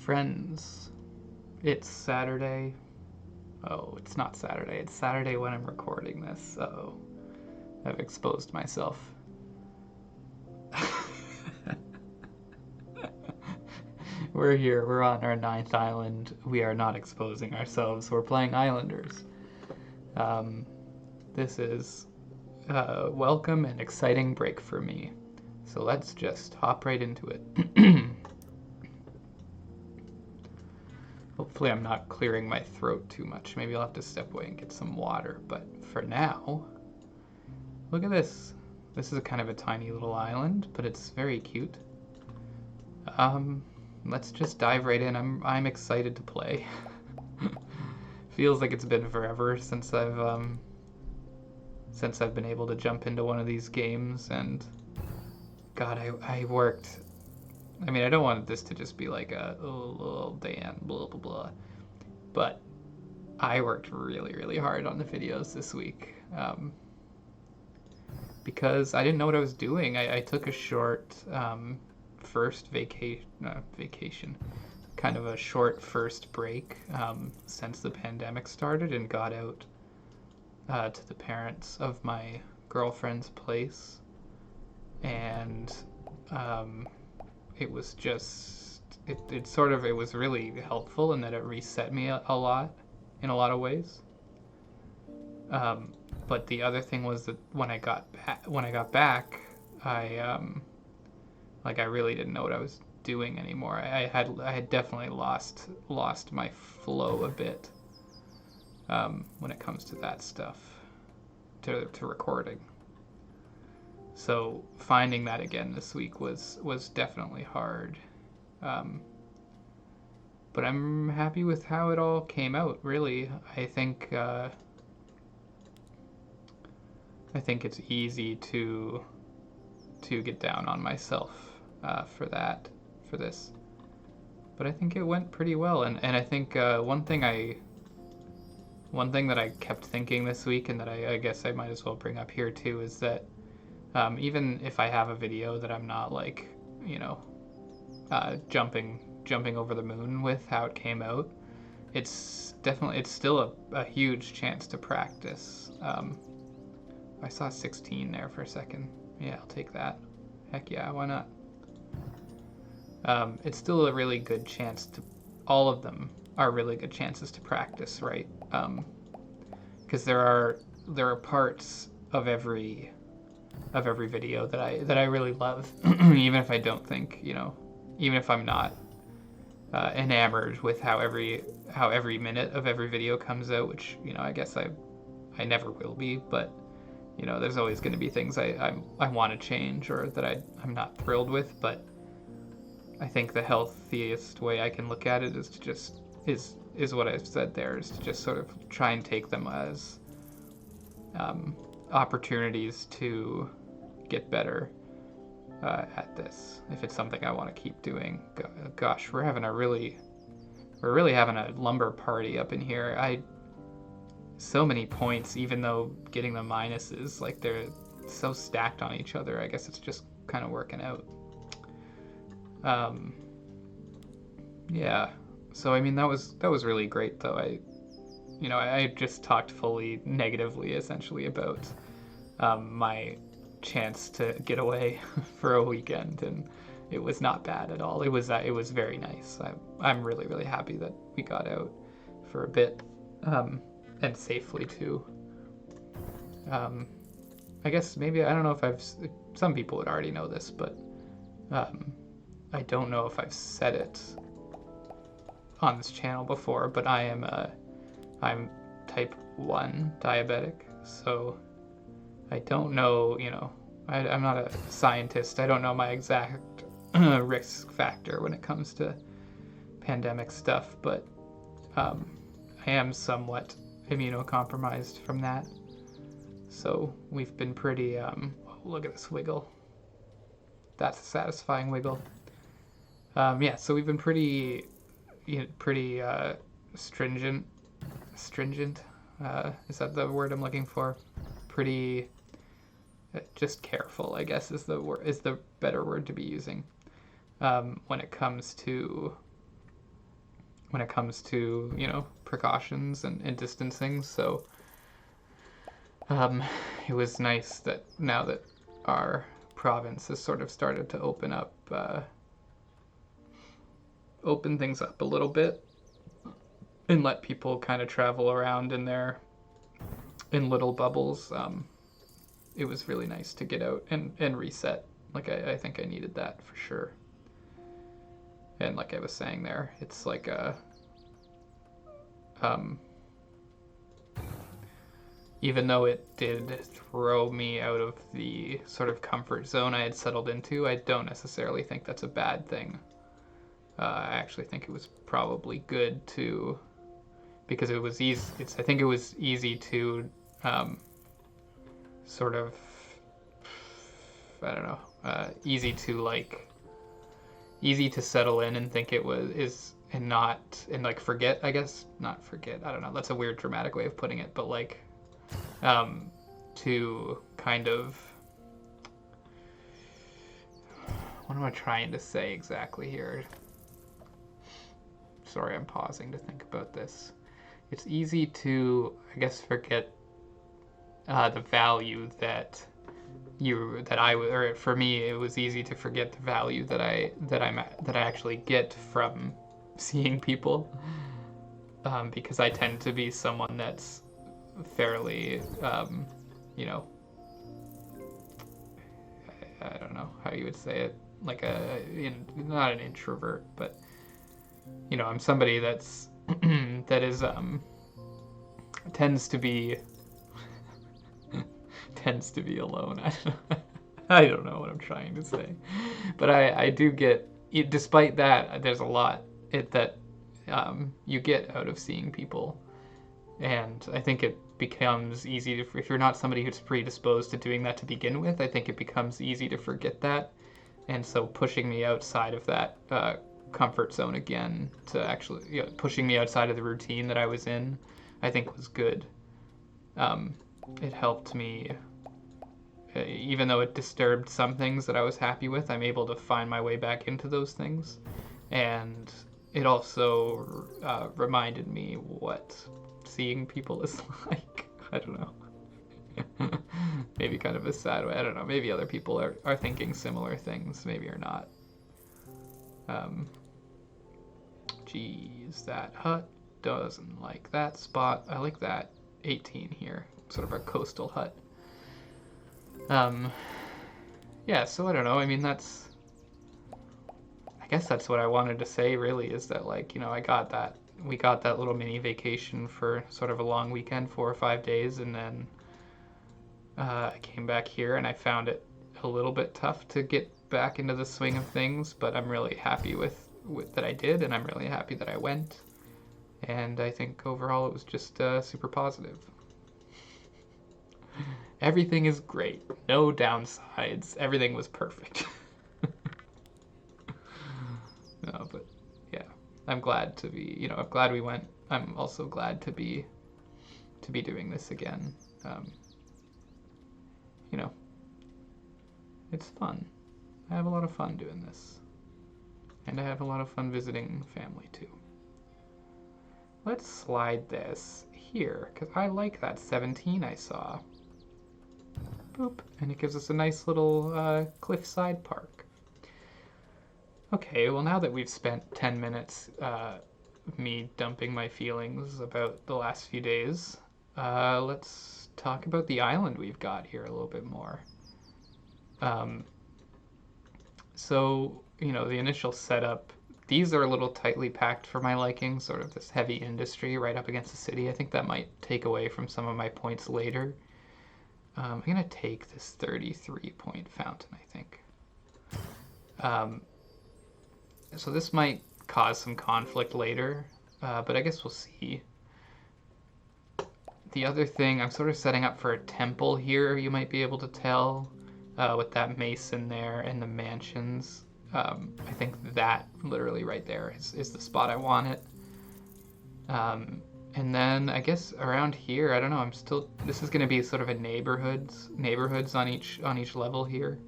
Friends, it's Saturday. Oh, it's not Saturday. It's Saturday when I'm recording this. Uh-oh. I've exposed myself. We're here. We're on our 9th island. We are not exposing ourselves. We're playing Islanders. This is a welcome and exciting break for me. So let's just hop right into it. Hopefully I'm not clearing my throat too much. Maybe I'll have to step away and get some water. But for now, look at this. This is a kind of a tiny little island, but it's very cute. Let's just dive right in. I'm excited to play. Feels like it's been forever since I've been able to jump into one of these games, and God, I worked. I mean, I don't want this to just be like a little Dan, blah blah blah, but I worked really, really hard on the videos this week because I didn't know what I was doing. I took a short first vacation, kind of a short first break since the pandemic started, and got out to the parents of my girlfriend's place, and it was just it was really helpful in that it reset me a lot in a lot of ways. But the other thing was that when I got back, I really didn't know what I was doing anymore. I had definitely lost my flow a bit when it comes to that stuff, to recording. So finding that again this week was definitely hard. But I'm happy with how it all came out, really. I think it's easy to get down on myself for this. But I think it went pretty well, and I think one thing that I kept thinking this week, and that I guess I might as well bring up here too, is that even if I have a video that I'm not like, jumping over the moon with how it came out, it's still a huge chance to practice. I saw 16 there for a second. Yeah, I'll take that. Heck yeah, why not? It's still a really good chance to. All of them are really good chances to practice, right? Because there are parts of every video that I really love, even if I don't think, even if I'm not enamored with how every minute of every video comes out, which I guess I never will be, but there's always going to be things I want to change, or that I'm not thrilled with. But I think the healthiest way I can look at it is to just is what I've said there, is to just sort of try and take them as opportunities to get better at this. If it's something I want to keep doing. Gosh, we're really having a lumber party up in here. So many points, even though getting the minuses, like, they're so stacked on each other. I guess it's just kind of working out. Yeah. So I mean, that was really great, though. I just talked fully negatively, essentially, about my chance to get away for a weekend, and it was not bad at all. It was very nice. I'm really, really happy that we got out for a bit, and safely too. I guess maybe, I don't know if some people would already know this, but I don't know if I've said it on this channel before, but I'm type 1 diabetic, so I don't know, I'm not a scientist. I don't know my exact risk factor when it comes to pandemic stuff, but I am somewhat immunocompromised from that. So we've been pretty, look at this wiggle. That's a satisfying wiggle. Yeah, so we've been pretty stringent. Is that the word I'm looking for? Pretty, just careful, I guess, is the better word to be using when it comes to when it comes to, precautions and distancing. So it was nice that now that our province has sort of started to open things up a little bit and let people kind of travel around in little bubbles. It was really nice to get out and reset. Like I think I needed that for sure. And like I was saying there, it's like even though it did throw me out of the sort of comfort zone I had settled into, I don't necessarily think that's a bad thing. I actually think it was probably good to, because it was easy. I think it was easy to sort of, I don't know, easy to settle in and think and like forget, I guess, not forget. I don't know. That's a weird dramatic way of putting it, but like, to kind of, what am I trying to say exactly here? Sorry, I'm pausing to think about this. It's easy to, I guess, forget the value or for me, it was easy to forget the value that I actually get from seeing people, because I tend to be someone that's fairly, I don't know how you would say it, like not an introvert, but I'm somebody that's that is tends to be alone. I don't know what I'm trying to say, but I do get, despite that, there's a lot that you get out of seeing people, and I think it becomes easy if you're not somebody who's predisposed to doing that to begin with. I think it becomes easy to forget that, and so pushing me outside of that comfort zone again, to actually pushing me outside of the routine that I was in, I think was good. It helped me, even though it disturbed some things that I was happy with, I'm able to find my way back into those things. And it also reminded me what seeing people is like. I don't know. Maybe kind of a sad way. I don't know. Maybe other people are thinking similar things. Maybe or not. Geez, that hut doesn't like that spot. I like that 18 here. Sort of a coastal hut. Yeah, so I don't know. I mean, I guess that's what I wanted to say, really, is that, like, we got that little mini vacation for sort of a long weekend, 4 or 5 days, and then I came back here and I found it a little bit tough to get back into the swing of things, but I'm really happy with that I did, and I'm really happy that I went, and I think overall it was just super positive. Everything is great. No downsides. Everything was perfect. No, but yeah, I'm glad to be, I'm glad we went. I'm also glad to be doing this again. It's fun. I have a lot of fun doing this. And I have a lot of fun visiting family too. Let's slide this here, because I like that 17 I saw. Boop. And it gives us a nice little cliffside park. Okay, well, now that we've spent 10 minutes me dumping my feelings about the last few days, let's talk about the island we've got here a little bit more. So, the initial setup, these are a little tightly packed for my liking, sort of this heavy industry right up against the city. I think that might take away from some of my points later. I'm going to take this 33-point fountain, I think. So this might cause some conflict later, but I guess we'll see. The other thing, I'm sort of setting up for a temple here, you might be able to tell, with that mason there and the mansions. I think that literally right there is the spot I want it. And then I guess around here, I don't know, this is going to be sort of a neighborhoods on each level here.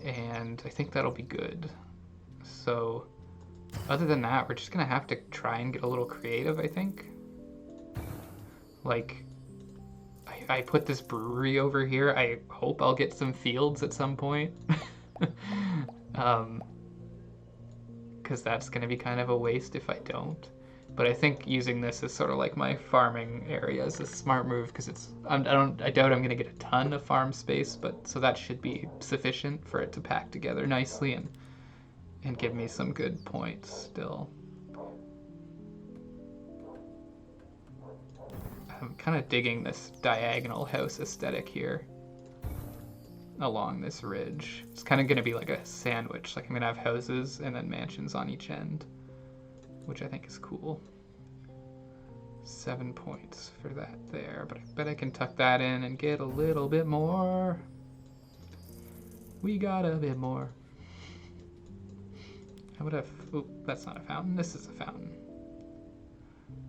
And I think that'll be good. So Other than that, we're just gonna have to try and get a little creative, I think. Like, I put this brewery over here. I hope I'll get some fields at some point. Because that's gonna be kind of a waste if I don't. But I think using this as sort of like my farming area is a smart move because I doubt I'm gonna get a ton of farm space, but so that should be sufficient for it to pack together nicely and give me some good points still. I'm kind of digging this diagonal house aesthetic here along this ridge. It's kind of going to be like a sandwich. Like I'm going to have houses and then mansions on each end, which I think is cool. 7 points for that there, but I bet I can tuck that in and get a little bit more. We got a bit more. How would I... Oop, that's not a fountain. This is a fountain.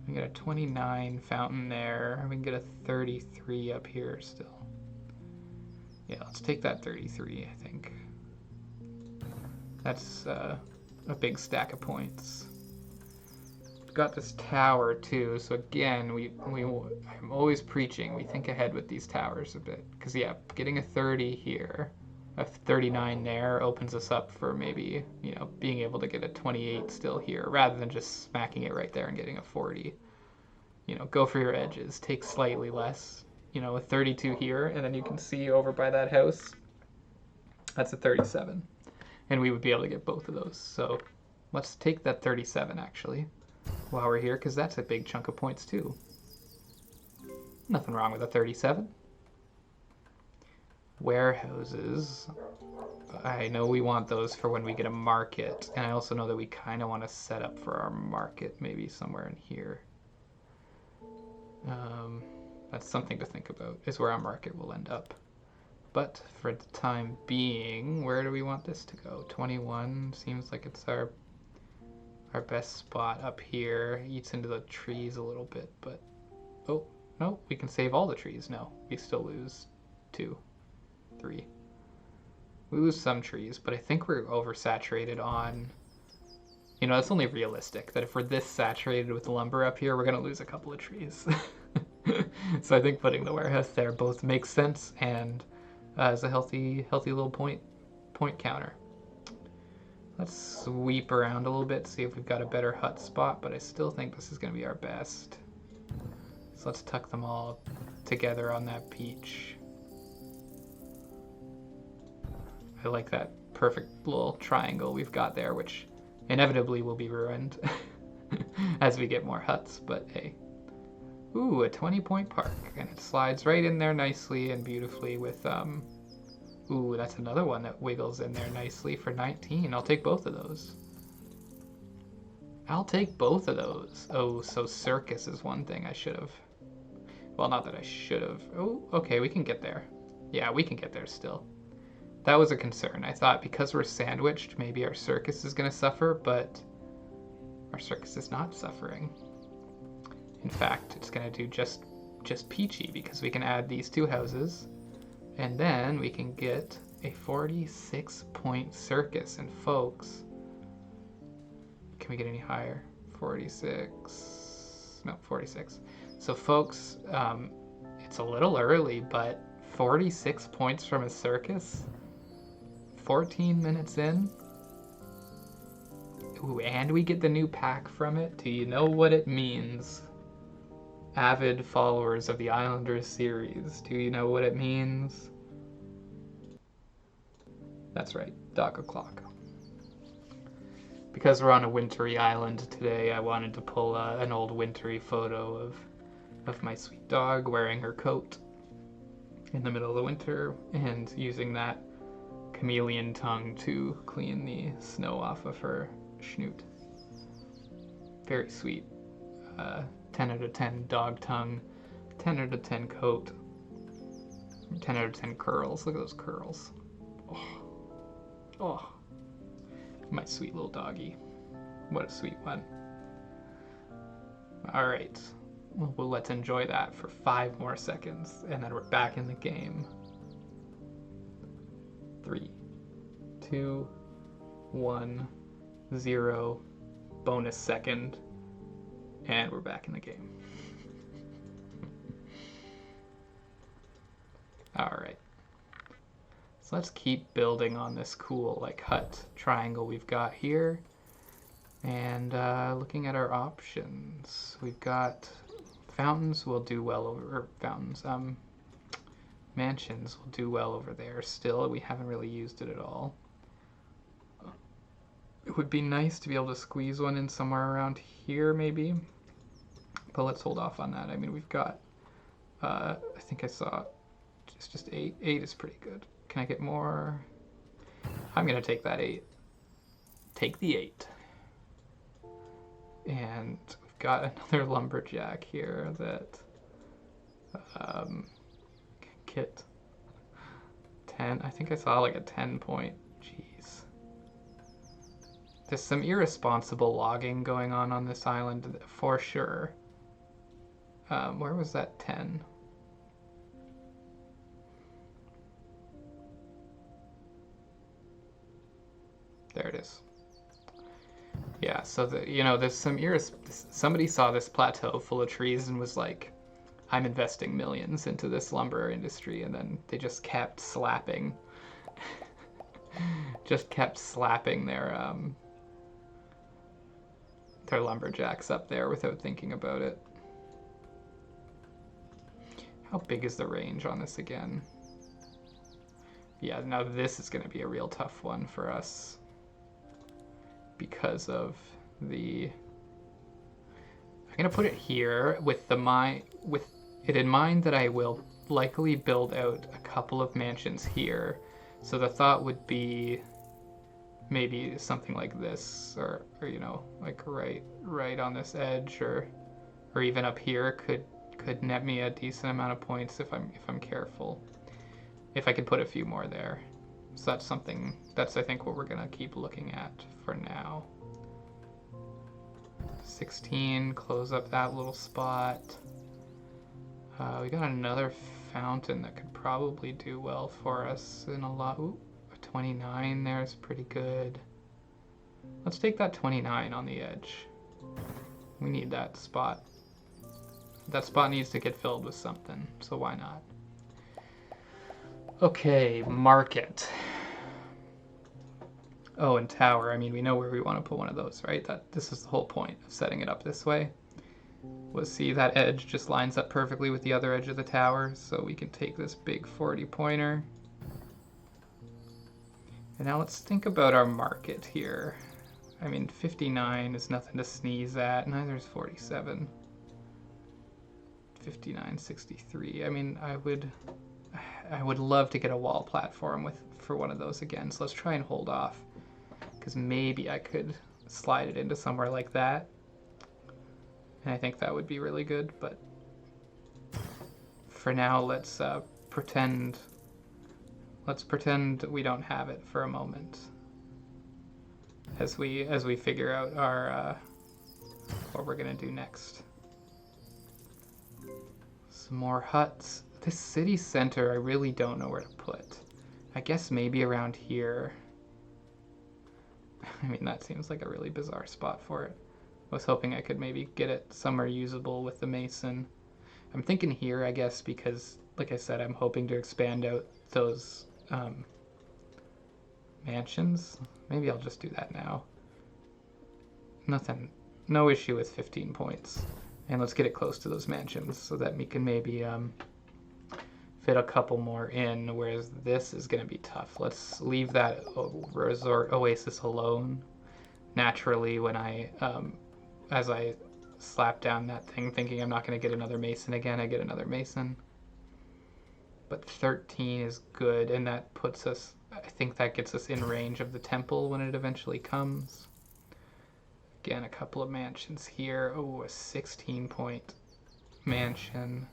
We get a 29 fountain there. We can get a 33 up here still. Yeah, let's take that 33, I think. That's a big stack of points. We've got this tower too, so again, I'm always preaching. We think ahead with these towers a bit. Because yeah, getting a 30 here, a 39 there opens us up for maybe, you know, being able to get a 28 still here, rather than just smacking it right there and getting a 40. You know, go for your edges, take slightly less. You know, a 32 here, and then you can see over by that house, that's a 37. And we would be able to get both of those. So let's take that 37 actually, while we're here, because that's a big chunk of points too. Nothing wrong with a 37. Warehouses. I know we want those for when we get a market, and I also know that we kind of want to set up for our market maybe somewhere in here. That's something to think about, is where our market will end up. But for the time being, where do we want this to go? 21 seems like it's our best spot up here. Eats into the trees a little bit, but oh no, we can save all the trees. No, we still lose 2, 3. We lose some trees, but I think we're oversaturated on, you know, it's only realistic that if we're this saturated with lumber up here, we're gonna lose a couple of trees. So I think putting the warehouse there both makes sense and is a healthy little point counter. Let's sweep around a little bit, see if we've got a better hut spot, but I still think this is going to be our best. So let's tuck them all together on that beach. I like that perfect little triangle we've got there, which inevitably will be ruined as we get more huts, but hey. Ooh, a 20-point park, and it slides right in there nicely and beautifully with, ooh, that's another one that wiggles in there nicely for 19. I'll take both of those. I'll take both of those. Oh, so circus is one thing I should have. Well, not that I should have. Oh, okay, we can get there. Yeah, we can get there still. That was a concern. I thought because we're sandwiched, maybe our circus is going to suffer, but our circus is not suffering. In fact, it's going to do just peachy because we can add these 2 houses and then we can get a 46-point circus. And folks, can we get any higher? 46. No, 46. So folks, it's a little early, but 46 points from a circus, 14 minutes in. Ooh, and we get the new pack from it. Do you know what it means? Avid followers of the Islanders series, do you know what it means? That's right, dog o'clock. Because we're on a wintry island today, I wanted to pull an old wintry photo of my sweet dog wearing her coat in the middle of the winter and using that chameleon tongue to clean the snow off of her snoot. Very sweet. 10 out of 10 dog tongue, 10 out of 10 coat, 10 out of 10 curls. Look at those curls. Oh, oh, my sweet little doggy. What a sweet one. All right, well, let's enjoy that for 5 more seconds, and then we're back in the game. 3, 2, 1, 0. bonus second, and we're back in the game. Alright. So let's keep building on this cool like hut triangle we've got here. And looking at our options, we've got fountains will do well over, or fountains, mansions will do well over there still. We haven't really used it at all. It would be nice to be able to squeeze one in somewhere around here maybe, but let's hold off on that. I mean, we've got, I think I saw it's just 8. 8 is pretty good. Can I get more? I'm gonna take that 8. Take the 8. And we've got another lumberjack here that kit 10. I think I saw like a 10 point. Jeez. There's some irresponsible logging going on this island for sure. Where was that 10? There it is. Yeah, so there's some somebody saw this plateau full of trees and was like, I'm investing millions into this lumber industry, and then they just kept slapping their lumberjacks up there without thinking about it. How big is the range on this again? Yeah, now this is going to be a real tough one for us, because of the, I'm gonna put it here with it in mind that I will likely build out a couple of mansions here. So the thought would be maybe something like this, or like right on this edge, or even up here could net me a decent amount of points if I'm careful. If I could put a few more there. So that's I think what we're gonna keep looking at for now. 16, close up that little spot. We got another fountain that could probably do well for us in a lot. Ooh, a 29 there is pretty good. Let's take that 29 on the edge. We need that spot. That spot needs to get filled with something, so why not? Okay, market. Oh, and tower. I mean, we know where we want to put one of those, right? This is the whole point of setting it up this way. Was see that edge just lines up perfectly with the other edge of the tower, so we can take this big 40-pointer. And now let's think about our market here. I mean, 59 is nothing to sneeze at. Neither is 47. 59, 63. I mean, I would love to get a wall platform for one of those again, so let's try and hold off, because maybe I could slide it into somewhere like that, and I think that would be really good. But for now, let's pretend we don't have it for a moment, as we figure out our what we're gonna do next. Some more huts. This city center, I really don't know where to put. I guess maybe around here. I mean, that seems like a really bizarre spot for it. I was hoping I could maybe get it somewhere usable with the mason. I'm thinking here, I guess, because, like I said, I'm hoping to expand out those mansions. Maybe I'll just do that now. No issue with 15 points. And let's get it close to those mansions so that we can maybe fit a couple more in, whereas this is going to be tough. Let's leave that resort oasis alone. Naturally, when as I slap down that thing thinking I'm not going to get another mason again, I get another mason. But 13 is good, and that puts us, I think that gets us in range of the temple when it eventually comes. Again, a couple of mansions here. Oh, a 16-point mansion.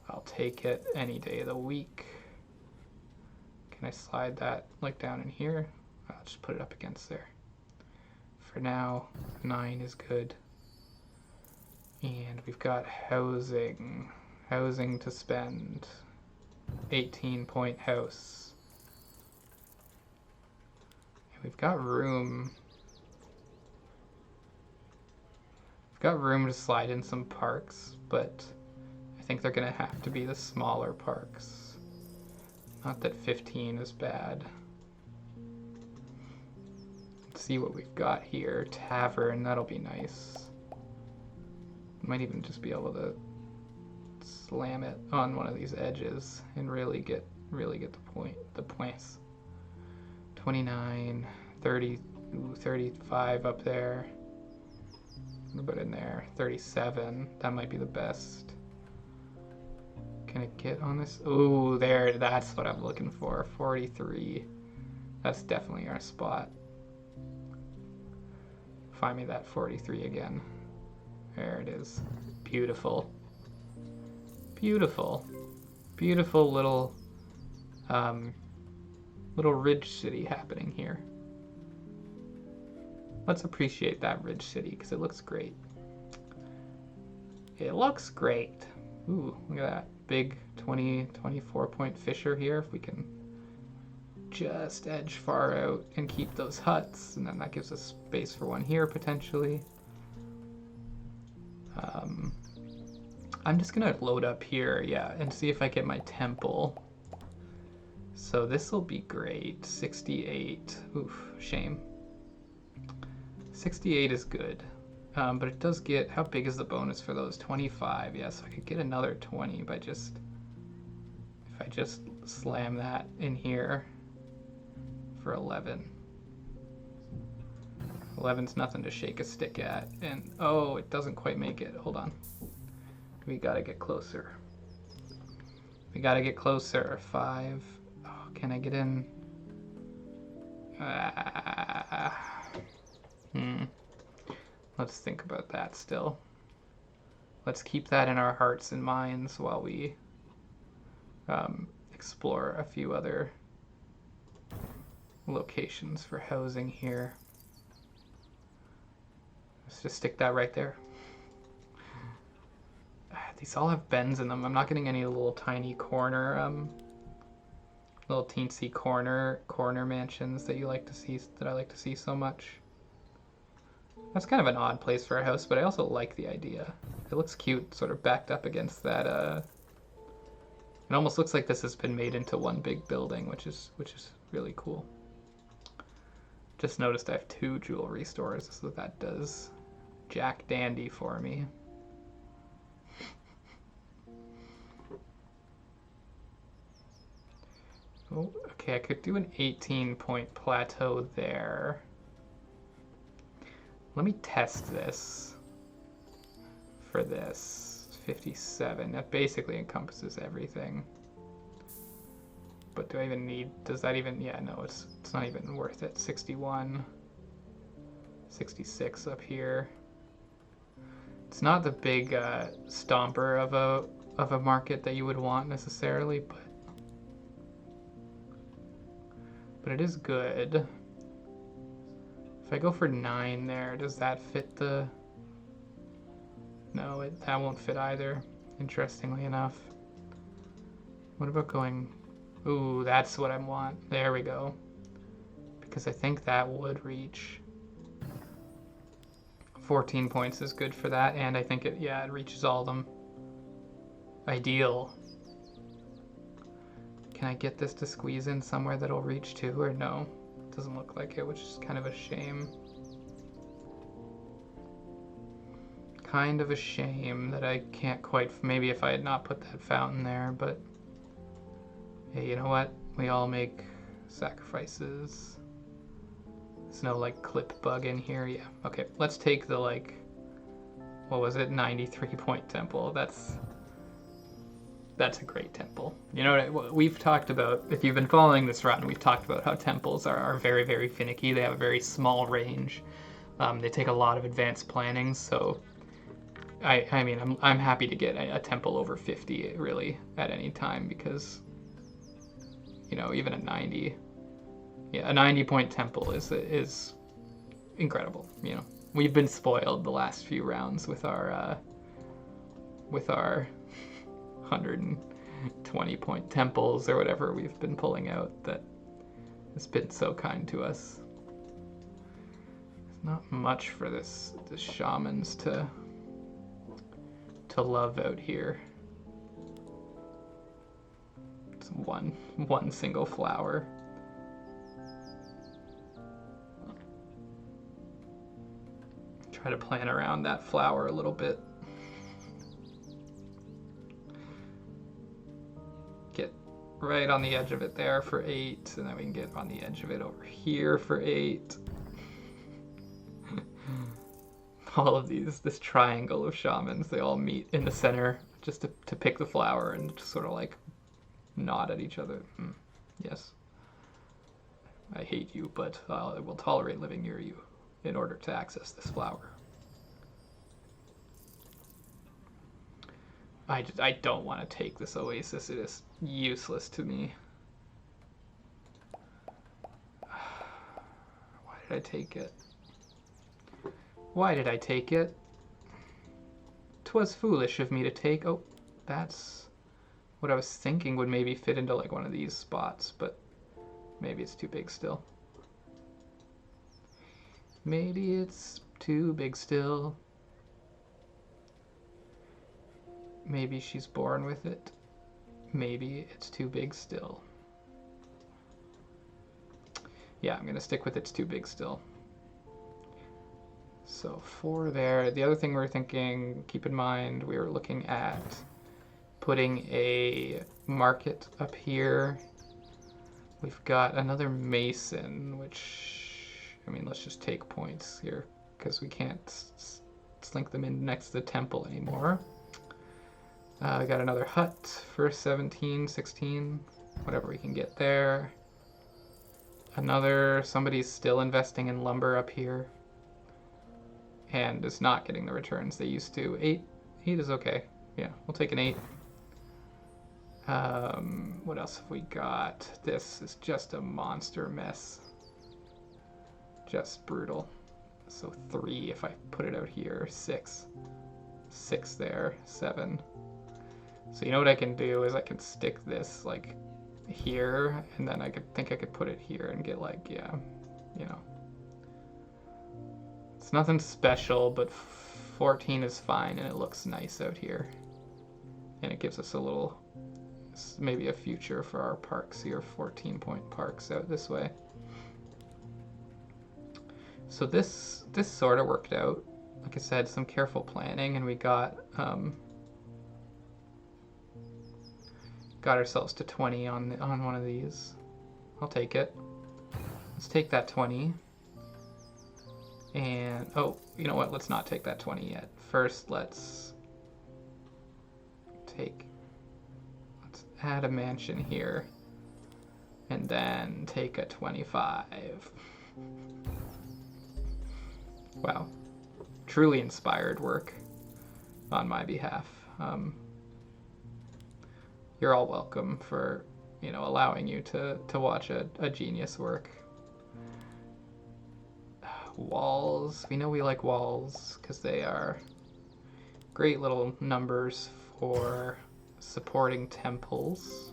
I'll take it any day of the week. Can I slide that like down in here? I'll just put it up against there. For now, 9 is good. And we've got housing. Housing to spend. 18-point house. And we've got room. got room to slide in some parks, but I think they're gonna have to be the smaller parks. Not that 15 is bad. Let's see what we've got here. Tavern, that'll be nice. Might even just be able to slam it on one of these edges and really get the points. 29, 30, 35 up there. What about in there? 37. That might be the best. Can it get on this? Ooh, there. That's what I'm looking for. 43. That's definitely our spot. Find me that 43 again. There it is. Beautiful. Beautiful. Beautiful little ridge city happening here. Let's appreciate that ridge city because it looks great. It looks great. Ooh, look at that. Big 24 point fisher here. If we can just edge far out and keep those huts, and then that gives us space for one here potentially. I'm just gonna load up here, yeah, and see if I get my temple. So this will be great. 68. Oof, shame. 68 is good, but it does get, how big is the bonus for those? 25. Yeah, so I could get another 20 by just, if I just slam that in here for 11. 11's nothing to shake a stick at, and oh, it doesn't quite make it. Hold on. We gotta get closer. We gotta get closer. 5. Oh, can I get in? Let's think about that still. Let's keep that in our hearts and minds while we explore a few other locations for housing here. Let's just stick that right there. These all have bends in them. I'm not getting any little tiny corner, little teensy corner mansions that you like to see, that I like to see so much. That's kind of an odd place for a house, but I also like the idea. It looks cute, sort of backed up against that. It almost looks like this has been made into one big building, which is really cool. Just noticed I have 2 jewelry stores, so that does jack dandy for me. Oh, okay, I could do an 18-point plateau there. Let me test this for this. 57. That basically encompasses everything. But do I even need, does that even, yeah, no, it's not even worth it. 61. 66 up here. It's not the big stomper of a market that you would want necessarily, but it is good. If I go for 9 there, does that fit the... No, that won't fit either, interestingly enough. What about going... Ooh, that's what I want. There we go. Because I think that would reach... 14 points is good for that, and I think it reaches all of them. Ideal. Can I get this to squeeze in somewhere that'll reach to, or no? Doesn't look like it, which is kind of a shame. Kind of a shame that I can't quite, maybe if I had not put that fountain there, but hey, you know what? We all make sacrifices. There's no like clip bug in here. Yeah, okay, let's take the like, what was it, 93-point temple. That's a great temple. You know what we've talked about, if you've been following this run, we've talked about how temples are very, very finicky. They have a very small range. They take a lot of advanced planning, so I mean, I'm happy to get a temple over 50 really at any time, because, you know, even a 90, yeah, a 90-point temple is incredible. You know, we've been spoiled the last few rounds with our 120-point temples or whatever we've been pulling out that has been so kind to us. There's not much for this shamans to to love out here. It's one single flower. Try to plan around that flower a little bit. Get right on the edge of it there for 8, and then we can get on the edge of it over here for 8. All of this triangle of shamans, they all meet in the center just to pick the flower and just sort of like nod at each other. Yes. I hate you, but I will tolerate living near you in order to access this flower. I don't want to take this oasis. It is useless to me. Why did I take it? Why did I take it? 'Twas foolish of me to take... Oh, that's what I was thinking would maybe fit into like one of these spots, but maybe it's too big still. Maybe it's too big still. Maybe she's born with it. Maybe it's too big still. Yeah, I'm gonna stick with it's too big still. So 4 there. The other thing we were thinking, keep in mind, we were looking at putting a market up here. We've got another mason, which, I mean, let's just take points here because we can't slink them in next to the temple anymore. We got another hut for 17, 16, whatever we can get there. Somebody's still investing in lumber up here and is not getting the returns they used to. 8 is okay. Yeah, we'll take an 8. What else have we got? This is just a monster mess. Just brutal. So 3 if I put it out here. 6. 6 there. 7. So you know what I can do is I can stick this like here, and then I think I could put it here and get like, yeah, you know. It's nothing special, but 14 is fine, and it looks nice out here. And it gives us a little, maybe a future for our parks here, 14-point parks out this way. So this sort of worked out. Like I said, some careful planning, and we got ourselves to 20 on one of these. I'll take it. Let's take that 20. And, oh, you know what? Let's not take that 20 yet. First, let's add a mansion here. And then take a 25. Wow. Truly inspired work on my behalf. You're all welcome for, you know, allowing you to watch a genius work. Walls. We know we like walls because they are great little numbers for supporting temples.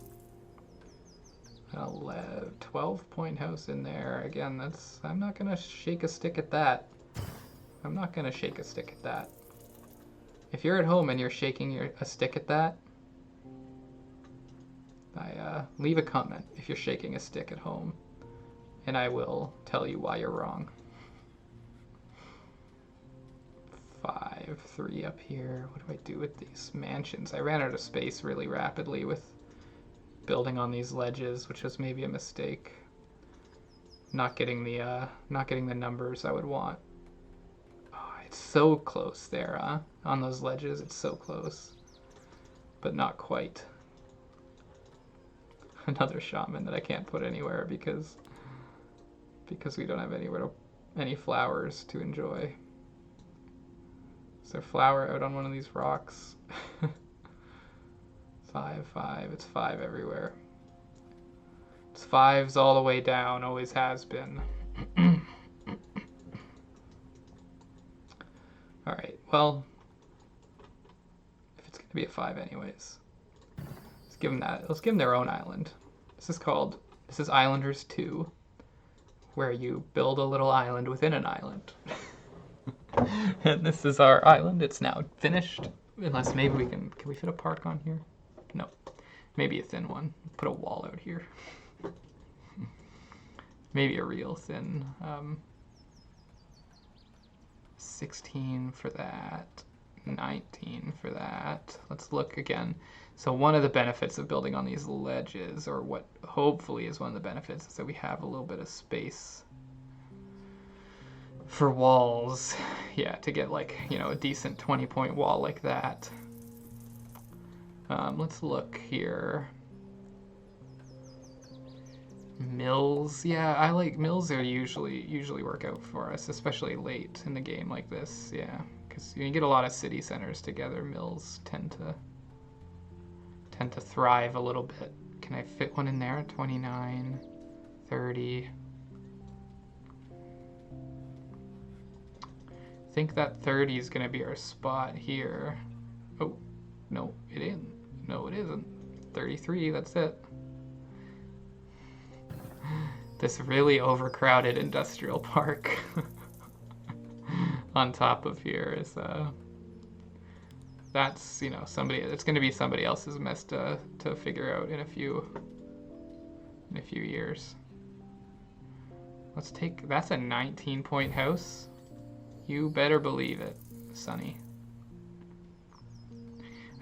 12-point house in there. Again, I'm not going to shake a stick at that. I'm not going to shake a stick at that. If you're at home and you're shaking a stick at that, leave a comment if you're shaking a stick at home, and I will tell you why you're wrong. 5, 3 up here. What do I do with these mansions? I ran out of space really rapidly with building on these ledges, which was maybe a mistake. Not getting the numbers I would want. Oh, it's so close there, huh? On those ledges, it's so close, but not quite. Another shaman that I can't put anywhere because we don't have any flowers to enjoy. Is there a flower out on one of these rocks? 5, 5. It's 5 everywhere. It's 5s all the way down. Always has been. All right. Well, if it's gonna be a 5 anyways. Let's give them that. Let's give them their own island. This is Islanders 2, where you build a little island within an island. And this is our island. It's now finished. Unless maybe we can we fit a park on here? No. Maybe a thin one. Put a wall out here. Maybe a real thin. 16 for that. 19 for that. Let's look again. So one of the benefits of building on these ledges, or what hopefully is one of the benefits, is that we have a little bit of space for walls. Yeah, to get like, you know, a decent 20-point wall like that. Let's look here. Mills, yeah, I like mills are usually work out for us, especially late in the game like this. Yeah, because you get a lot of city centers together. Mills tend to thrive a little bit. Can I fit one in there? 29, 30. I think that 30 is going to be our spot here. Oh, no, it isn't. No, it isn't. 33, that's it. This really overcrowded industrial park on top of here is, that's, you know, it's going to be somebody else's mess to figure out in a few years. Let's take, that's a 19-point house. You better believe it, Sonny.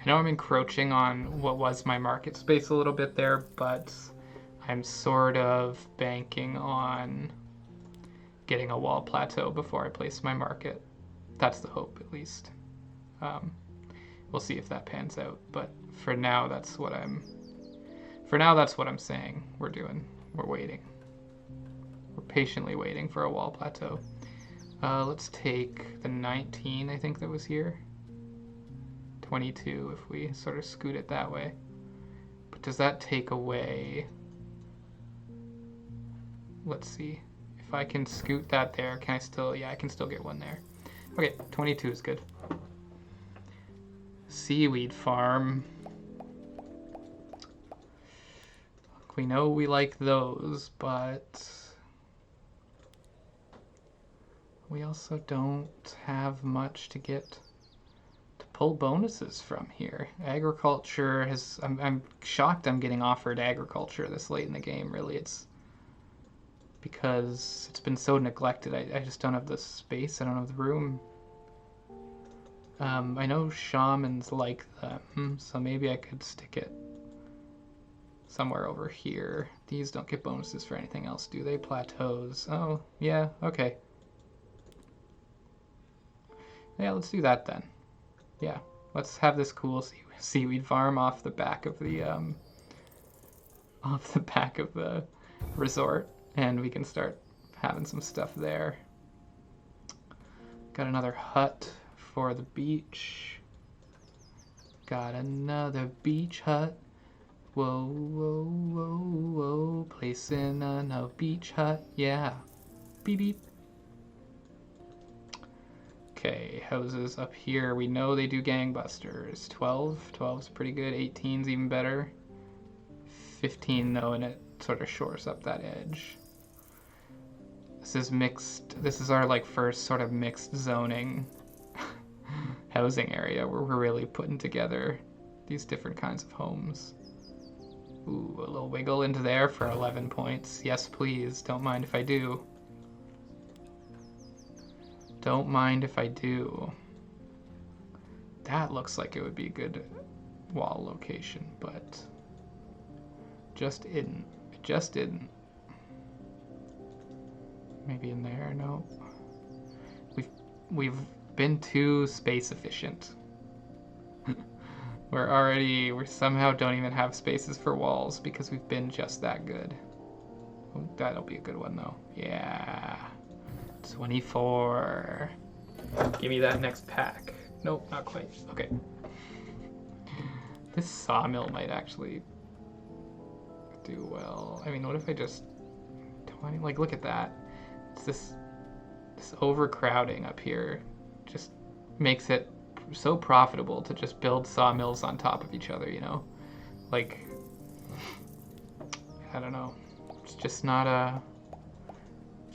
I know I'm encroaching on what was my market space a little bit there, but I'm sort of banking on getting a wall plateau before I place my market. That's the hope, at least. We'll see if that pans out, but for now, that's what I'm saying we're doing. We're waiting. We're patiently waiting for a wall plateau. Let's take the 19, I think that was here. 22 if we sort of scoot it that way. But does that take away... Let's see. If I can scoot that there, can I still... Yeah, I can still get one there. Okay, 22 is good. Seaweed farm. We know we like those, but... we also don't have much to pull bonuses from here. Agriculture has... I'm shocked I'm getting offered agriculture this late in the game, really. It's because it's been so neglected. I just don't have the space. I don't have the room. I know shamans like them, so maybe I could stick it somewhere over here. These don't get bonuses for anything else, do they? Plateaus. Oh, yeah, okay. Yeah, let's do that then. Yeah, let's have this cool seaweed farm off the back of the resort, and we can start having some stuff there. Got another hut for the beach. Got another beach hut. Whoa, whoa, whoa, whoa. Placing a beach hut. Yeah. Beep, beep. Okay, houses up here. We know they do gangbusters. 12. 12's pretty good. 18's even better. 15 though, and it sort of shores up that edge. This is mixed. This is our like first sort of mixed zoning housing area where we're really putting together these different kinds of homes. Ooh, a little wiggle into there for 11 points. Yes, please. Don't mind if I do. Don't mind if I do. That looks like it would be a good wall location, but just isn't. It just didn't. Maybe in there? No. We've been too space efficient. We somehow don't even have spaces for walls because we've been just that good. Oh, that'll be a good one though. Yeah. 24. Give me that next pack. Nope, not quite. Okay. This sawmill might actually do well. I mean, what if I just 20? Like, look at that. It's this overcrowding up here just makes it so profitable to just build sawmills on top of each other, you know? Like, I don't know. It's just not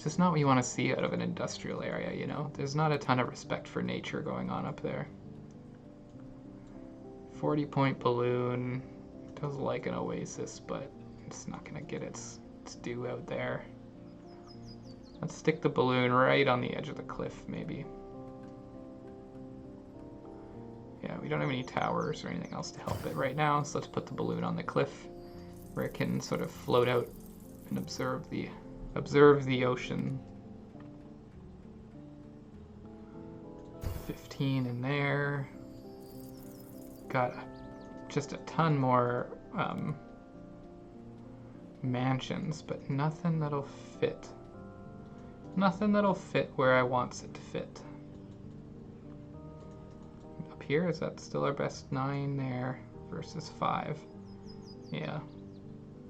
what you want to see out of an industrial area, you know? There's not a ton of respect for nature going on up there. 40-point balloon. Does like an oasis, but it's not gonna get its due out there. Let's stick the balloon right on the edge of the cliff, maybe. Yeah, we don't have any towers or anything else to help it right now, so let's put the balloon on the cliff where it can sort of float out and observe the ocean. 15 in there. Got just a ton more mansions, but nothing that'll fit. Nothing that'll fit where I want it to fit. Up here, is that still our best 9 there versus 5? Yeah.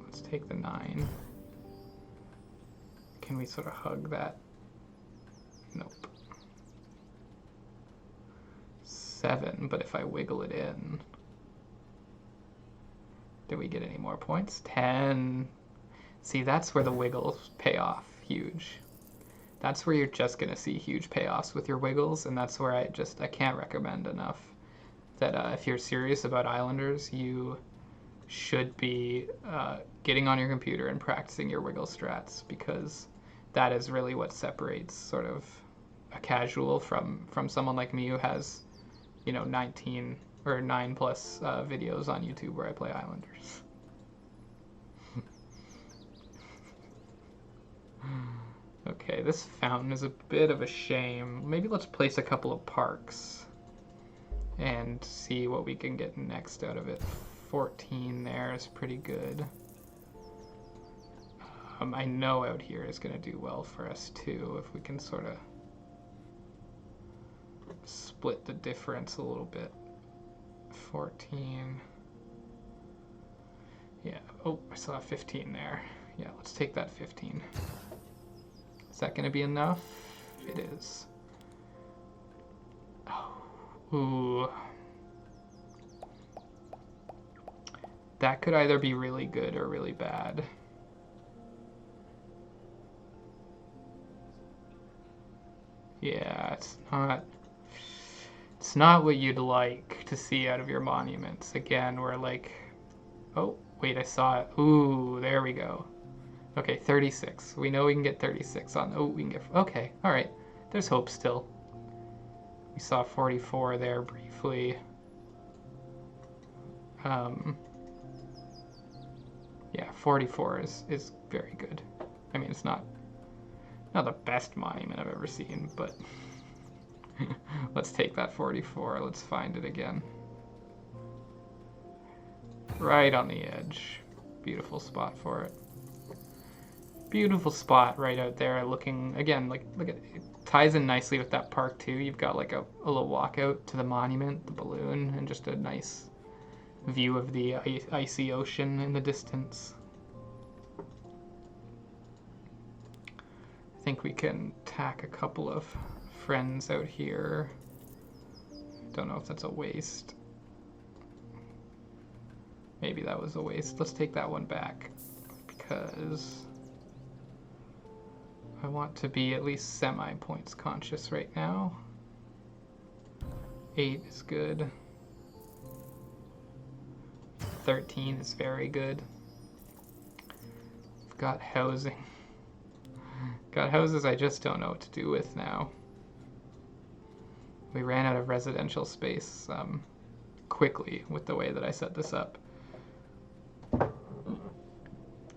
Let's take the 9. Can we sort of hug that? Nope. 7, but if I wiggle it in, do we get any more points? 10. See, that's where the wiggles pay off huge. That's where you're just gonna see huge payoffs with your wiggles, and that's where I can't recommend enough that if you're serious about Islanders, you should be getting on your computer and practicing your wiggle strats, because that is really what separates sort of a casual from someone like me who has, 19 or 9 plus videos on YouTube where I play Islanders. Okay, this fountain is a bit of a shame. Maybe let's place a couple of parks and see what we can get next out of it. 14 there is pretty good. I know out here is going to do well for us too, if we can sort of split the difference a little bit. 14. Yeah, oh, I saw 15 there. Yeah, let's take that 15. Is that going to be enough? It is. Oh, ooh. That could either be really good or really bad. Yeah, it's not what you'd like to see out of your monuments. Again, we're like, oh, wait, I saw it. Ooh, there we go. Okay, 36. We know we can get 36 on. Oh, we can get. Okay, all right. There's hope still. We saw 44 there briefly. Yeah, 44 is very good. I mean, it's not the best monument I've ever seen, but let's take that 44. Let's find it again. Right on the edge. Beautiful spot for it. Beautiful spot right out there, looking, again, like, look at it. It ties in nicely with that park too. You've got like a little walkout to the monument, the balloon, and just a nice view of the icy ocean in the distance. I think we can tack a couple of friends out here. Don't know if that's a waste. Maybe that was a waste. Let's take that one back, because I want to be at least semi-points conscious right now. 8 is good. 13 is very good. I've got housing. Got houses I just don't know what to do with now. We ran out of residential space quickly with the way that I set this up.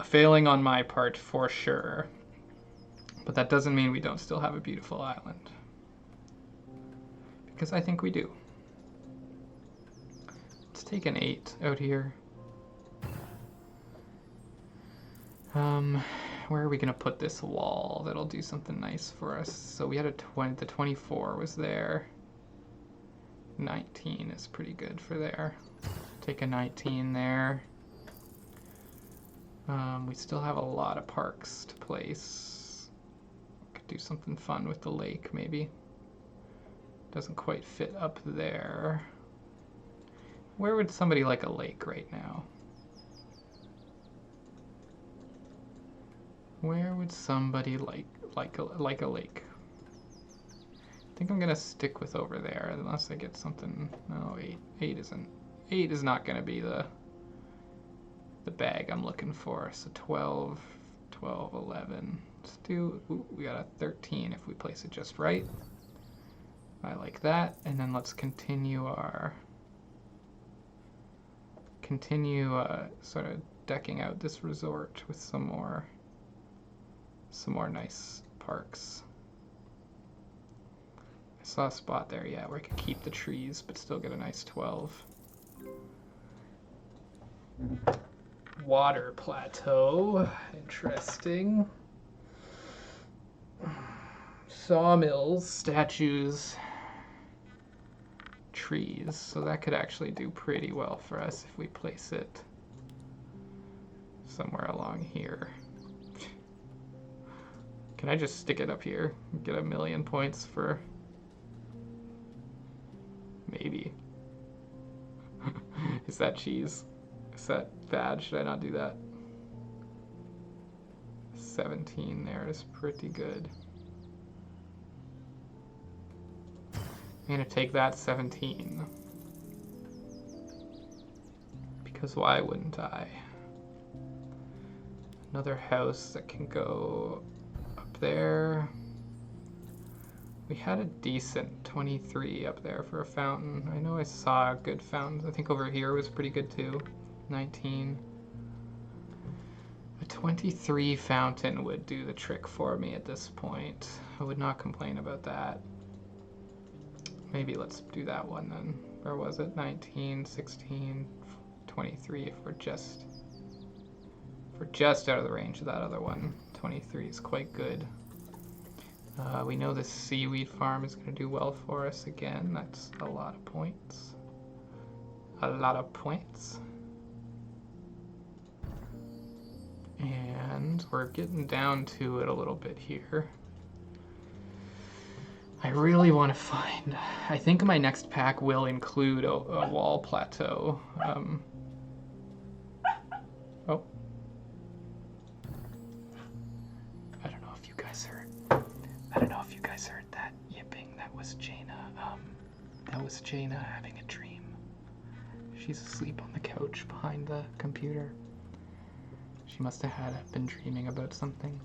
Failing on my part for sure. But that doesn't mean we don't still have a beautiful island. Because I think we do. Let's take an 8 out here. Where are we going to put this wall that'll do something nice for us? So we had a 20, the 24 was there. 19 is pretty good for there. Take a 19 there. We still have a lot of parks to place. Could do something fun with the lake, maybe. Doesn't quite fit up there. Where would somebody like a lake right now? Where would somebody like a lake? I think I'm gonna stick with over there unless I get something. No, 8 isn't 8 is not going to be the bag I'm looking for. So 12, 12, 11. Let's do, ooh, we got a 13 if we place it just right. I like that. And then let's continue sort of decking out this resort with some more nice parks. I saw a spot there, yeah, where I could keep the trees but still get a nice 12. Water plateau, interesting. Sawmills, statues, trees, so that could actually do pretty well for us if we place it somewhere along here. Can I just stick it up here and get 1,000,000 points for maybe? Is that cheese? Is that bad? Should I not do that? 17 there is pretty good. I'm gonna take that 17. Because why wouldn't I? Another house that can go up there. We had a decent 23 up there for a fountain. I know I saw good fountains. I think over here was pretty good too. 19. A 23 fountain would do the trick for me at this point. I would not complain about that. Maybe let's do that one then. Where was it? 19, 16, 23 if we're just out of the range of that other one. 23 is quite good. We know this seaweed farm is going to do well for us again. That's a lot of points. A lot of points. And we're getting down to it a little bit here. I really want to find... I think my next pack will include a wall plateau. Oh. I don't know if you guys heard that yipping. That was Jaina. That was Jaina having a dream. She's asleep on the couch behind the computer. She must have been dreaming about something.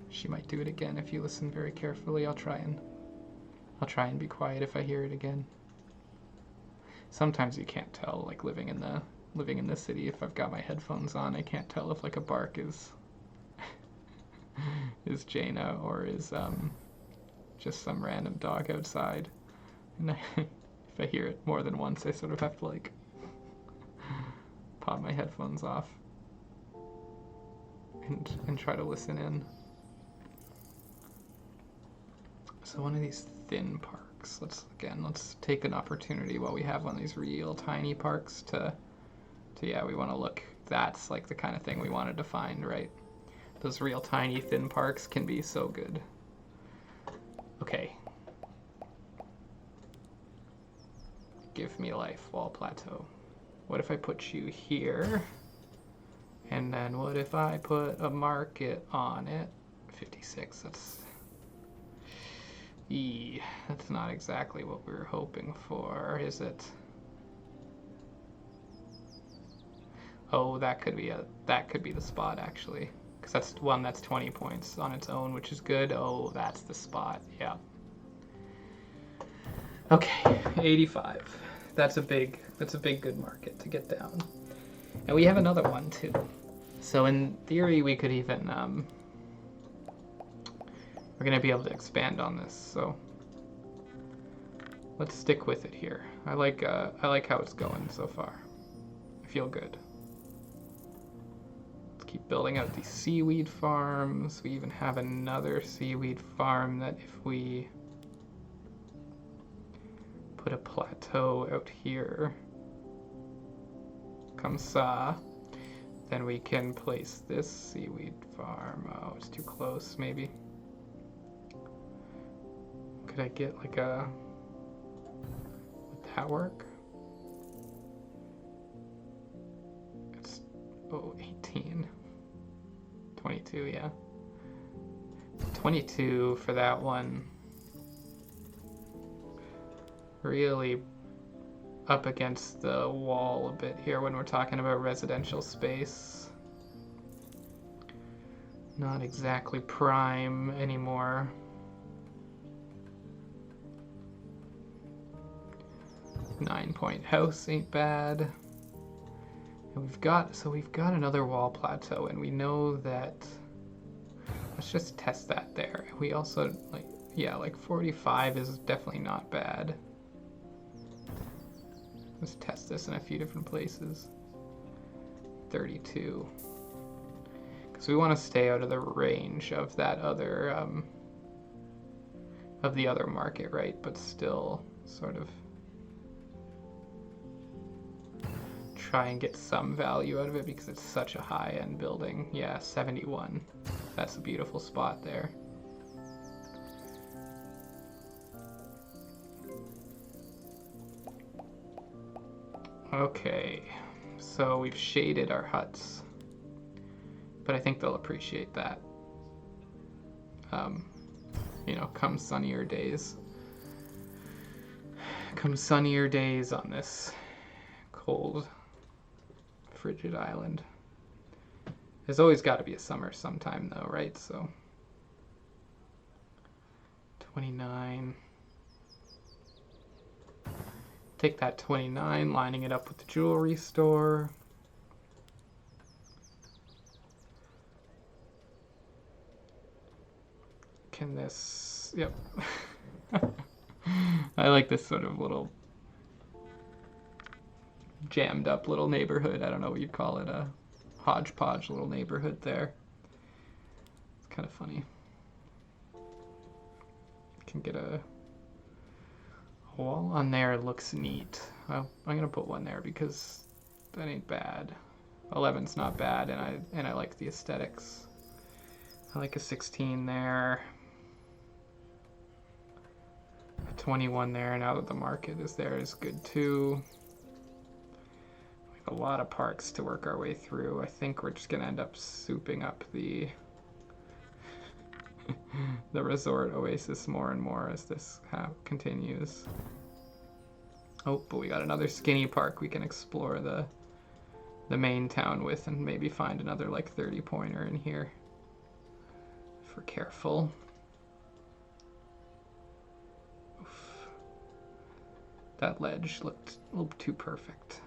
She might do it again if you listen very carefully. I'll try and be quiet if I hear it again. Sometimes you can't tell, like living in the city, if I've got my headphones on, I can't tell if like a bark is Jaina or is just some random dog outside. And if I hear it more than once, I sort of have to like pop my headphones off and try to listen in. So one of these thin parks, let's take an opportunity while we have one of these real tiny parks to yeah, we want to look. That's like the kind of thing we wanted to find, right? Those real tiny thin parks can be so good. Okay. Give me life, wall plateau. What if I put you here? And then what if I put a market on it? 56, that's not exactly what we were hoping for, is it? Oh, that could be the spot actually, because that's one that's 20 points on its own, which is good. Oh, that's the spot. Yeah. Okay, 85. That's a big good market to get down. And we have another one too. So in theory, we could even we're gonna be able to expand on this. So let's stick with it here. I like how it's going so far. I feel good. Let's keep building out these seaweed farms. We even have another seaweed farm that if we put a plateau out here, come saw, then we can place this seaweed farm. Oh, it's too close, maybe. Could I get like a... Would that work? It's... Oh, 18. 22, yeah. 22 for that one. Really up against the wall a bit here when we're talking about residential space. Not exactly prime anymore. Nine-point house ain't bad. And we've got another wall plateau, and we know that. Let's just test that there. We also like 45 is definitely not bad. Let's test this in a few different places. 32. Because we want to stay out of the range of that other of the other market, right? But still sort of try and get some value out of it because it's such a high-end building. Yeah, 71. That's a beautiful spot there. Okay, so we've shaded our huts, but I think they'll appreciate that. You know, come sunnier days. Come sunnier days on this cold, frigid island. There's always got to be a summer sometime, though, right? So 29. Take that 29, lining it up with the jewelry store. Can this... Yep. I like this sort of little jammed up little neighborhood. I don't know what you'd call it. A hodgepodge little neighborhood there. It's kind of funny. Can get a wall on there. Looks neat. Well, I'm gonna put one there because that ain't bad. 11's not bad, and I like the aesthetics. I like a 16 there. A 21 there. Now that the market is there is good too. We have a lot of parks to work our way through. I think we're just gonna end up souping up the the resort oasis more and more as this continues. Oh, but we got another skinny park we can explore the main town with, and maybe find another like 30-pointer in here if we're careful. Oof. That ledge looked a little too perfect.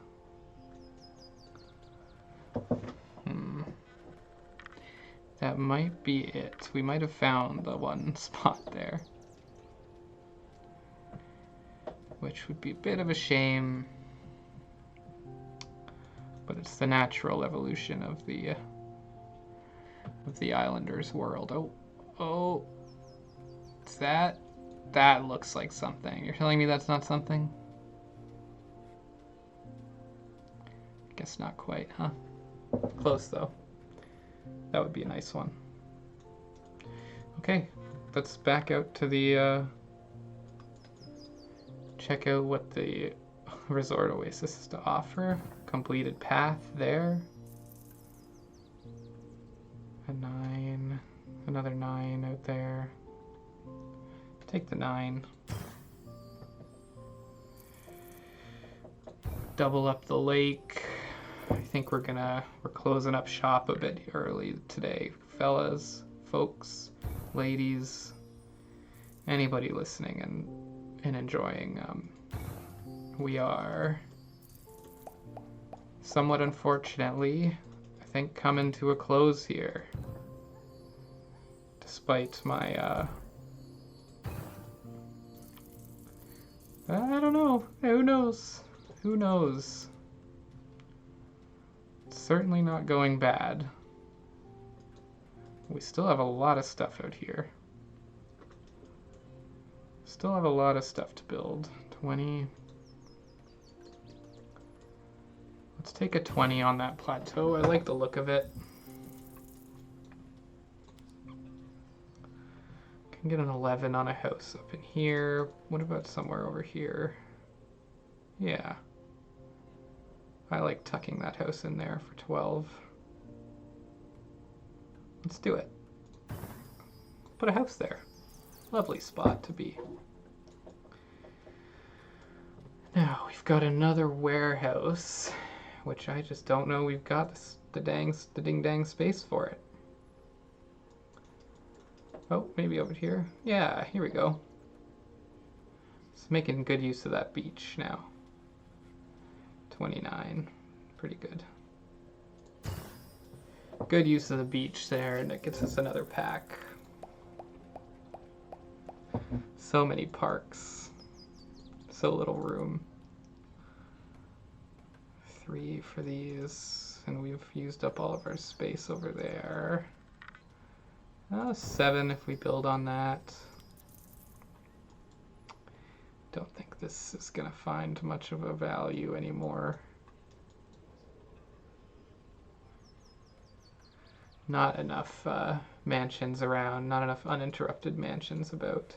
That might be it. We might have found the one spot there, which would be a bit of a shame, but it's the natural evolution of the Islanders' world. Oh, it's that? That looks like something. You're telling me that's not something? I guess not quite, huh? Close though. That would be a nice one. Okay, let's back out to the check out what the resort oasis has to offer. Completed path there. A 9, another 9 out there. Take the 9. Double up the lake. I think we're closing up shop a bit early today, fellas, folks, ladies, anybody listening and enjoying. We are somewhat unfortunately, I think, coming to a close here, despite my I don't know, who knows. Certainly not going bad. We still have a lot of stuff out here. Still have a lot of stuff to build. 20. Let's take a 20 on that plateau. I like the look of it. Can get an 11 on a house up in here. What about somewhere over here? Yeah. I like tucking that house in there for 12. Let's do it. Put a house there. Lovely spot to be. Now, Now we've got another warehouse, which I just don't know we've got the ding dang space for it. Oh, maybe over here. Yeah, here we go. It's making good use of that beach now. 29, pretty good. Good use of the beach there, and it gets us another pack. So many parks, so little room. 3 for these, and we've used up all of our space over there. 7 if we build on that. Don't think this is gonna find much of a value anymore. Not enough mansions around, not enough uninterrupted mansions about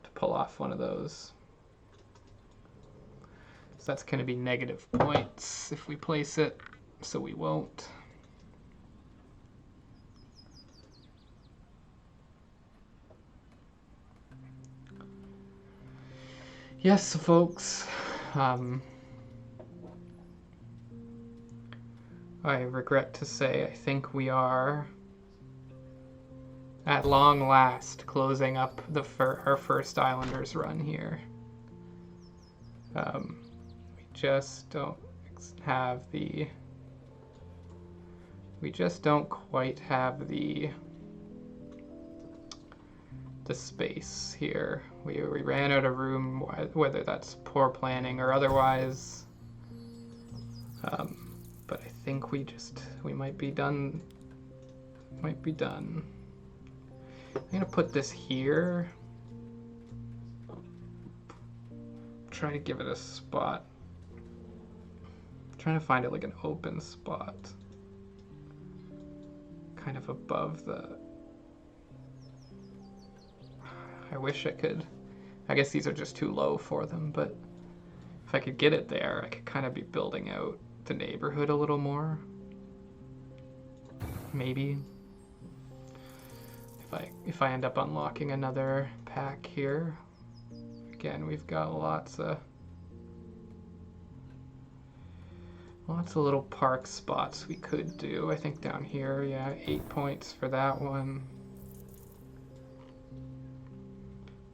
to pull off one of those. So that's going to be negative points if we place it, so we won't. Yes, folks. I regret to say, I think we are, at long last, closing up our first Islanders run here. We just don't have the... We just don't quite have the space here. We ran out of room, whether that's poor planning or otherwise. But I think we might be done. I'm gonna put this here. Try to give it a spot. I'm trying to find it like an open spot. Kind of above the... I wish I could. I guess these are just too low for them, but if I could get it there, I could kind of be building out the neighborhood a little more. Maybe. If I end up unlocking another pack here. Again, we've got lots of little park spots we could do. I think down here, yeah, 8 points for that one.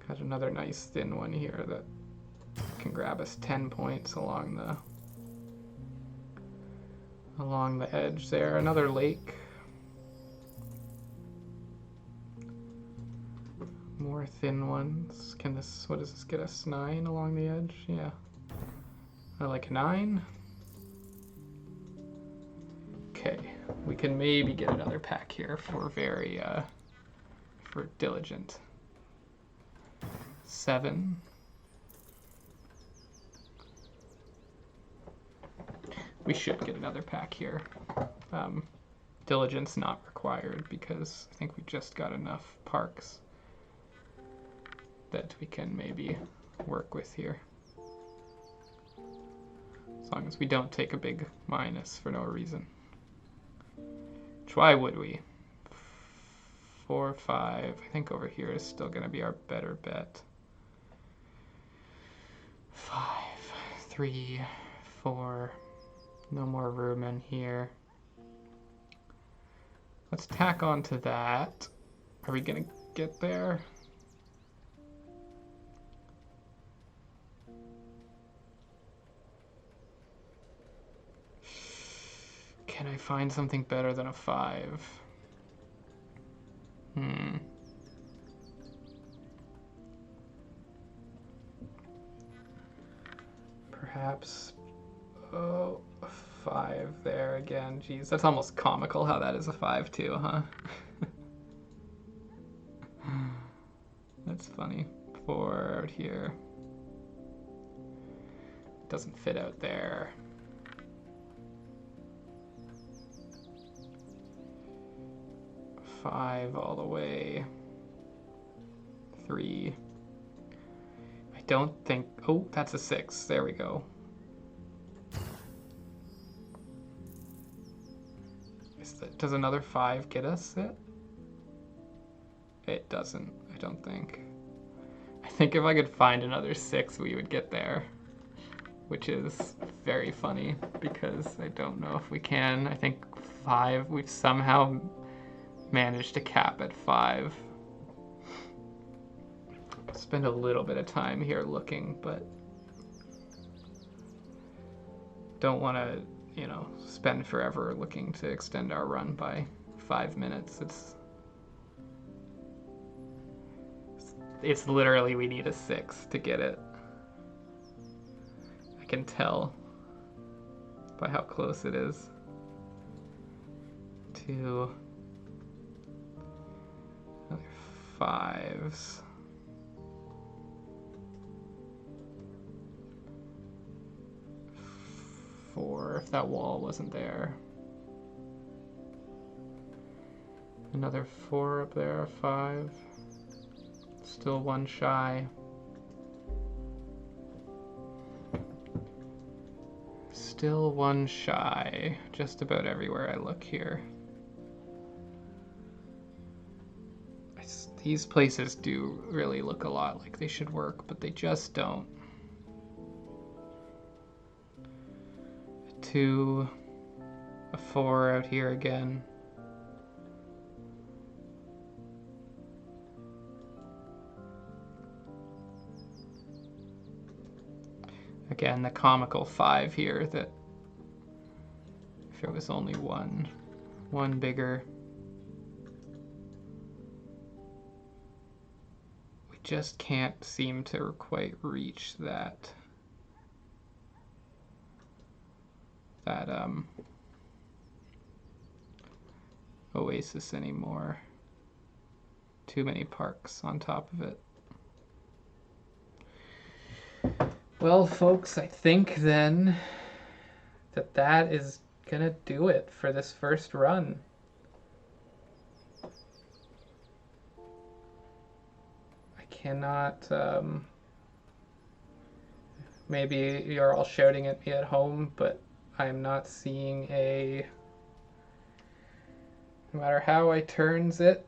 Got another nice thin one here that can grab us 10 points along the edge there. Another lake. More thin ones. What does this get us? 9 along the edge? Yeah. I like 9. Okay, we can maybe get another pack here if we're if we're diligent. 7. We should get another pack here. Diligence not required because I think we just got enough parks that we can maybe work with here. As long as we don't take a big minus for no reason. Which, why would we? 4, 5. I think over here is still going to be our better bet. 5, 3, 4. No more room in here. Let's tack on to that. Are we going to get there? Can I find something better than a 5? Perhaps, a 5 there again. Jeez, that's almost comical how that is a 5 too, huh? That's funny. 4 out here. Doesn't fit out there. 5 all the way. 3. I don't think... Oh, that's a 6. There we go. Does another 5 get us it? It doesn't, I don't think. I think if I could find another 6, we would get there, which is very funny because I don't know if we can. I think 5, we've somehow managed to cap at 5. Spend a little bit of time here looking, but don't want to, you know, spend forever looking to extend our run by 5 minutes. It's literally, we need a 6 to get it. I can tell by how close it is to other 5s. 4 if that wall wasn't there. Another 4 up there, 5. Still 1 shy. Still 1 shy, just about everywhere I look here. These places do really look a lot like they should work, but they just don't. 2, a 4 out here again. Again, the comical 5 here, that if it was only one bigger, we just can't seem to quite reach that oasis anymore. Too many parks on top of it. Well, folks, I think then that is gonna do it for this first run. I cannot, maybe you're all shouting at me at home, but I'm not seeing a, no matter how I turns it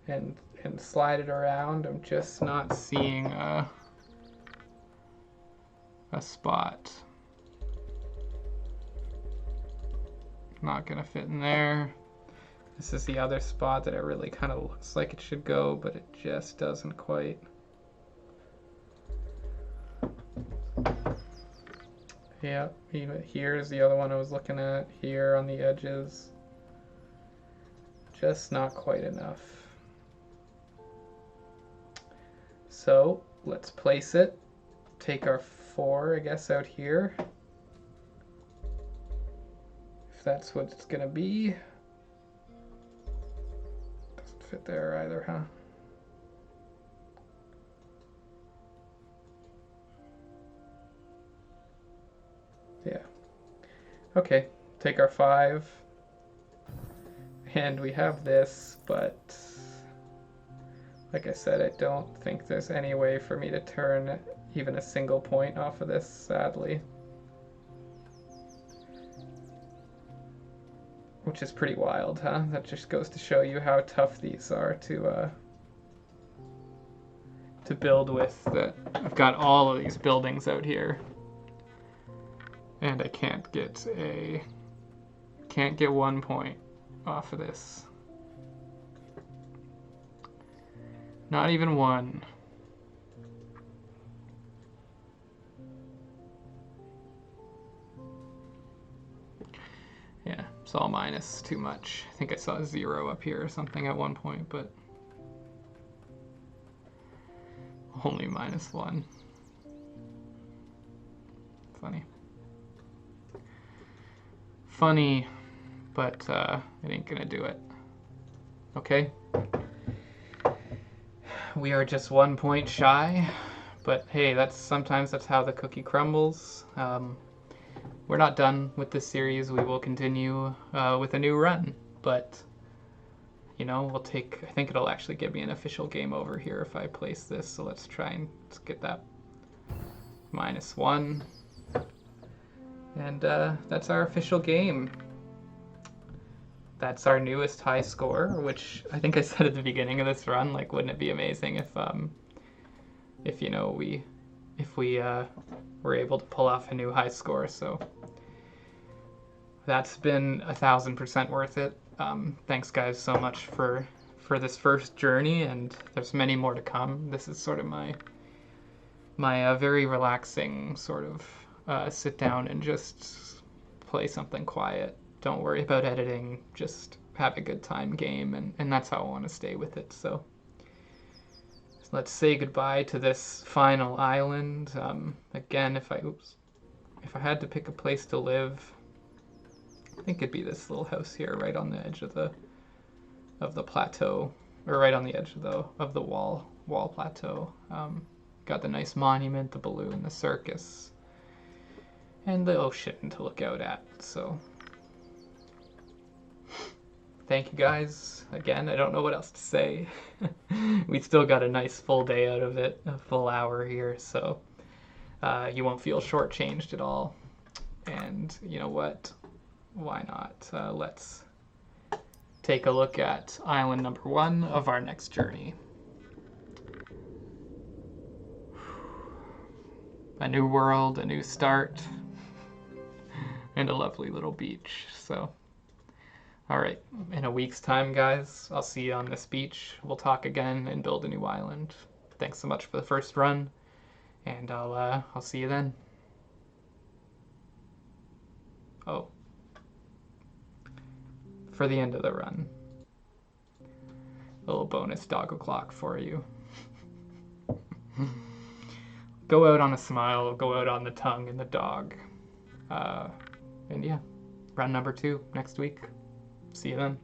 and slide it around, I'm just not seeing a spot. Not gonna fit in there. This is the other spot that it really kind of looks like it should go, but it just doesn't quite. Yeah, here's the other one I was looking at, here on the edges. Just not quite enough. So let's place it. Take our 4, I guess, out here. If that's what it's gonna be. Doesn't fit there either, huh? Yeah. Okay, take our 5. And we have this, but like I said, I don't think there's any way for me to turn even a single point off of this, sadly. Which is pretty wild, huh? That just goes to show you how tough these are to build with. That I've got all of these buildings out here, and I can't get 1 point off of this. Not even 1. Yeah, it's all minus too much. I think I saw a 0 up here or something at one point, but only -1. Funny. Funny, but it ain't gonna do it. Okay. We are just 1 point shy, but hey, sometimes that's how the cookie crumbles. We're not done with this series. We will continue with a new run, but you know, I think it'll actually give me an official game over here if I place this. So let's get that -1, and that's our official game. that's our newest high score, which I think I said at the beginning of this run, like, wouldn't it be amazing if you know, if we were able to pull off a new high score. So that's been 1,000% worth it. Thanks guys so much for this first journey, and there's many more to come. This is sort of my very relaxing sort of sit down and just play something quiet. Don't worry about editing, just have a good time game, and that's how I want to stay with it. So let's say goodbye to this final island. Again, if I had to pick a place to live, I think it'd be this little house here, right on the edge of the plateau, or right on the edge of the wall plateau. Got the nice monument, the balloon, the circus, and the ocean to look out at. So thank you guys again. I don't know what else to say. We still got a nice full day out of it, a full hour here, so you won't feel shortchanged at all. And you know what? Why not? Let's take a look at island number 1 of our next journey. A new world, a new start, and a lovely little beach. So, alright, in a week's time, guys, I'll see you on this beach. We'll talk again and build a new island. Thanks so much for the first run, and I'll see you then. Oh, for the end of the run, a little bonus doggo clock for you. Go out on a smile, go out on the tongue and the dog. And yeah, run number 2 next week. See you then.